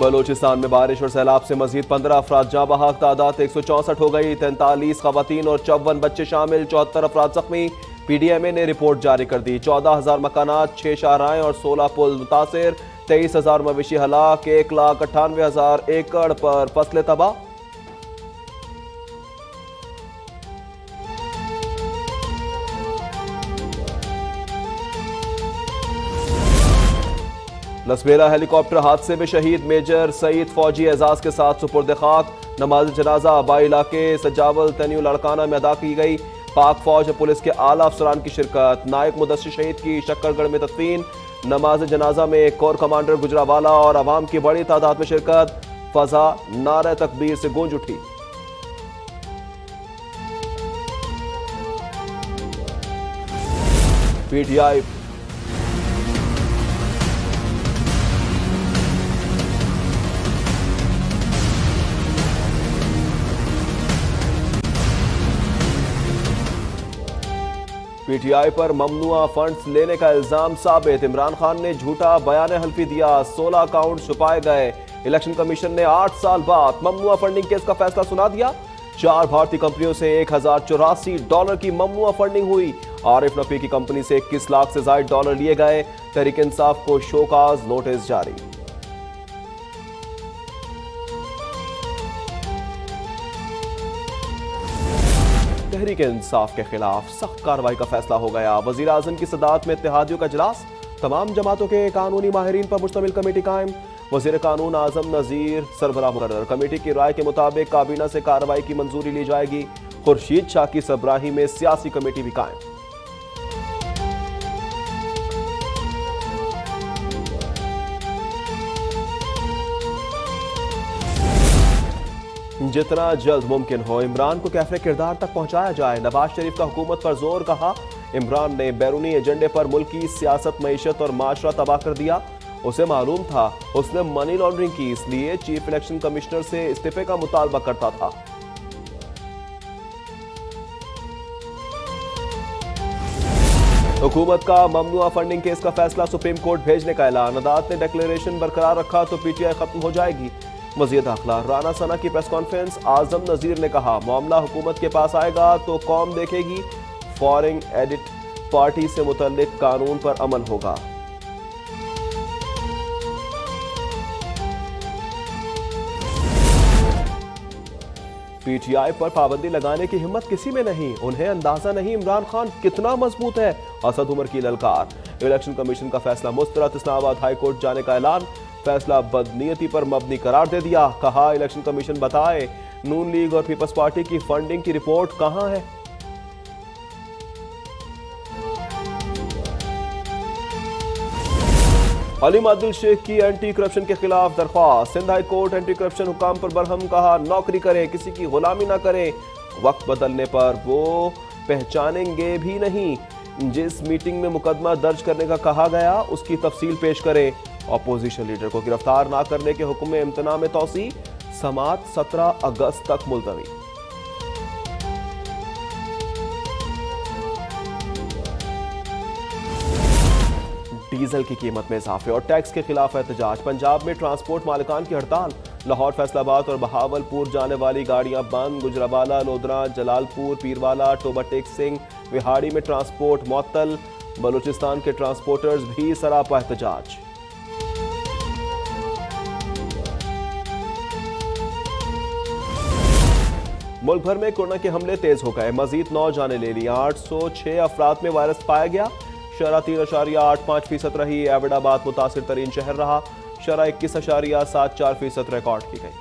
बलूचिस्तान में बारिश और सैलाब से मजीद 15 अफराद जाँ बहक, तादाद 164 हो गई। 43 खवातीन और 54 बच्चे शामिल, 74 अफराद जख्मी। PDMA ने रिपोर्ट जारी कर दी। 14,000 मकानात, 6 शाहराएं और 16 पुल मुतासिर। 23,000 मवेशी हलाक, 1,98,000 एकड़ पर फसलें तबाह। लसबेला हेलीकॉप्टर हादसे में शहीद मेजर सईद फौजी एजाज के साथ सुपुर्द खाक। नमाज जनाजा आबाई इलाके सजावल तन्यू लड़काना में अदा की गई। पाक फौज और पुलिस के आला अफसरान की शिरकत। नायक मुदस्सिर शहीद की शक्करगढ़ में तदफीन। नमाज जनाजा में कोर कमांडर गुजरावाला और अवाम की बड़ी तादाद में शिरकत। फजा नारे तकबीर से गूंज उठी। PTI पर ममनुआ फंड्स लेने का इल्जाम साबित। इमरान खान ने झूठा बयान हल्फी दिया। 16 अकाउंट छुपाए गए। इलेक्शन कमीशन ने 8 साल बाद ममनुआ फंडिंग केस का फैसला सुना दिया। 4 भारतीय कंपनियों से $1,084 की ममनुआ फंडिंग हुई। आरिफ नकवी की कंपनी से 21 लाख से ज्यादा डॉलर लिए गए। तहरीक इंसाफ को शोकाज नोटिस जारी। तहरीक इंसाफ के खिलाफ सख्त कार्रवाई का फैसला हो गया। वजीर आजम की सदारत में इत्तेहादियों का इजलास। तमाम जमातों के कानूनी माहिरीन पर मुश्तमिल कमेटी कायम। वजीर कानून आजम नजीर सरबराह मुकर्रर। कमेटी की राय के मुताबिक काबीना से कार्रवाई की मंजूरी ली जाएगी। खुर्शीद शाह की सरबराही में सियासी कमेटी भी कायम। जितना जल्द मुमकिन हो इमरान को कैफे किरदार तक पहुंचाया जाए। नवाज शरीफ का हुकूमत पर जोर। कहा, इमरान ने बैरूनी एजेंडे पर मुल्की सियासत, मईशत और माशरा तबाह कर दिया। उसे मालूम था उसने मनी लॉन्ड्रिंग की, इसलिए चीफ इलेक्शन कमिश्नर से इस्तीफे का मुतालबा करता था। हुकूमत का ममनुआ फंडिंग केस का फैसला सुप्रीम कोर्ट भेजने का ऐलान। अदालत ने डिक्लेरेशन बरकरार रखा तो PTI खत्म हो जाएगी। वज़ीर दाखिला राना सना की प्रेस कॉन्फ्रेंस। आजम नजीर ने कहा, मामला हुकूमत के पास आएगा तो कौम देखेगी। फॉरेन एडिट पार्टी से मुतल्लिक कानून पर अमल होगा। PTI पर पाबंदी लगाने की हिम्मत किसी में नहीं। उन्हें अंदाजा नहीं इमरान खान कितना मजबूत है। असद उमर की ललकार। इलेक्शन कमीशन का फैसला मुस्तरद। इस्लामाबाद हाई कोर्ट जाने का ऐलान। फैसला बदनीयती पर मबनी करार दे दिया। कहा, इलेक्शन कमीशन बताए नून लीग और पीपल्स पार्टी की फंडिंग की रिपोर्ट कहां है। अलीम आदिल शेख की एंटी करप्शन के खिलाफ दरख्वास्त। Sindh high court anti corruption हुकाम पर बरहम। कहा, नौकरी करें, किसी की गुलामी ना करें। वक्त बदलने पर वो पहचानेंगे भी नहीं। जिस मीटिंग में मुकदमा दर्ज करने का कहा गया उसकी तफसील पेश करें। अपोजिशन लीडर को गिरफ्तार ना करने के हुक्म में इम्तना में तौसी। समात 17 अगस्त तक मुलतवी। डीजल की कीमत में इजाफे और टैक्स के खिलाफ एहतजाज। पंजाब में ट्रांसपोर्ट मालिकान की हड़ताल। लाहौर, फैसलाबाद और बहावलपुर जाने वाली गाड़ियां बंद। गुजरावाला, लोधरा, जलालपुर, पीरवाला, टोबा टेक सिंह, विहाड़ी में ट्रांसपोर्ट मुअत्तल। बलूचिस्तान के ट्रांसपोर्टर्स भी सरापा एहतजाज। मुल्क भर में कोरोना के हमले तेज हो गए। मजीद 9 जाने ले ली। 806 अफराद में वायरस पाया गया। शरह 3.85% रही। एबटाबाद मुतासिर तरीन शहर रहा। शरह 21.74% रिकॉर्ड की गई।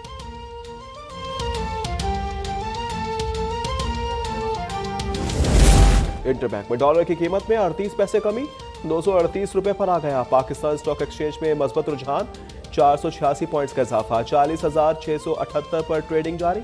इंटरबैंक में डॉलर की कीमत में 38 पैसे कमी। 238 रुपए पर आ गया। पाकिस्तान स्टॉक एक्सचेंज में मजबूत रुझान। 486 पॉइंट्स का इजाफा। 40,678 पर ट्रेडिंग जारी।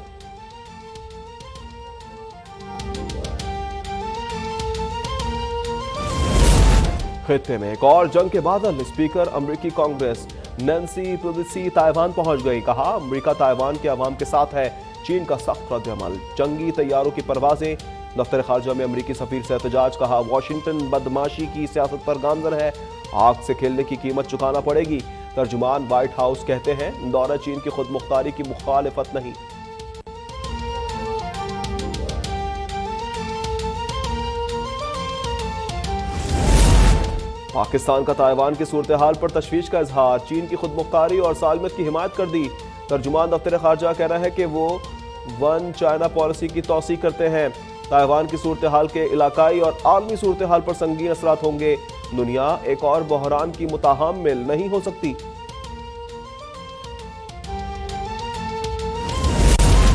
खित्ते में एक और जंग के बादल। स्पीकर अमरीकी कांग्रेस नैन्सी पेलोसी ताइवान पहुंच गई। कहा, अमरीका ताइवान के अवाम के साथ है। चीन का सख्त रद्द-ए-अमल। जंगी तैयारों की परवाजें। दफ्तर खारजा में अमरीकी सफीर से एहतजाज। कहा, वाशिंगटन बदमाशी की सियासत पर गामजन है। आग से खेलने की कीमत चुकाना पड़ेगी। तर्जुमान व्हाइट हाउस कहते हैं दौरा चीन की खुद मुख्तारी की मुखालिफत नहीं। पाकिस्तान का ताइवान की सूरत हाल पर तशवीश का इजहार, चीन की खुद मुख्तारी और सालमत की हिमायत कर दी। तर्जुमान दफ्तर खारजा कह रहा है कि वो वन चाइना पॉलिसी की तौसीक करते हैं। ताइवान की सूरत हाल के इलाकाई और आलमी सूरत हाल पर संगीन असरात होंगे। दुनिया एक और बहरान की मुताहम्मिल नहीं हो सकती।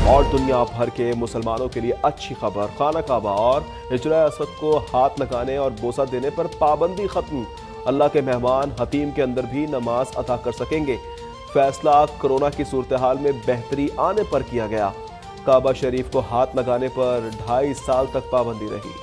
और दुनिया भर के मुसलमानों के लिए अच्छी खबर, खाना काबा और हिजरा असवद को हाथ लगाने और बोसा देने पर पाबंदी खत्म। अल्लाह के मेहमान हतीम के अंदर भी नमाज अदा कर सकेंगे। फैसला कोरोना की सूरत हाल में बेहतरी आने पर किया गया। काबा शरीफ को हाथ लगाने पर 2.5 साल तक पाबंदी रही।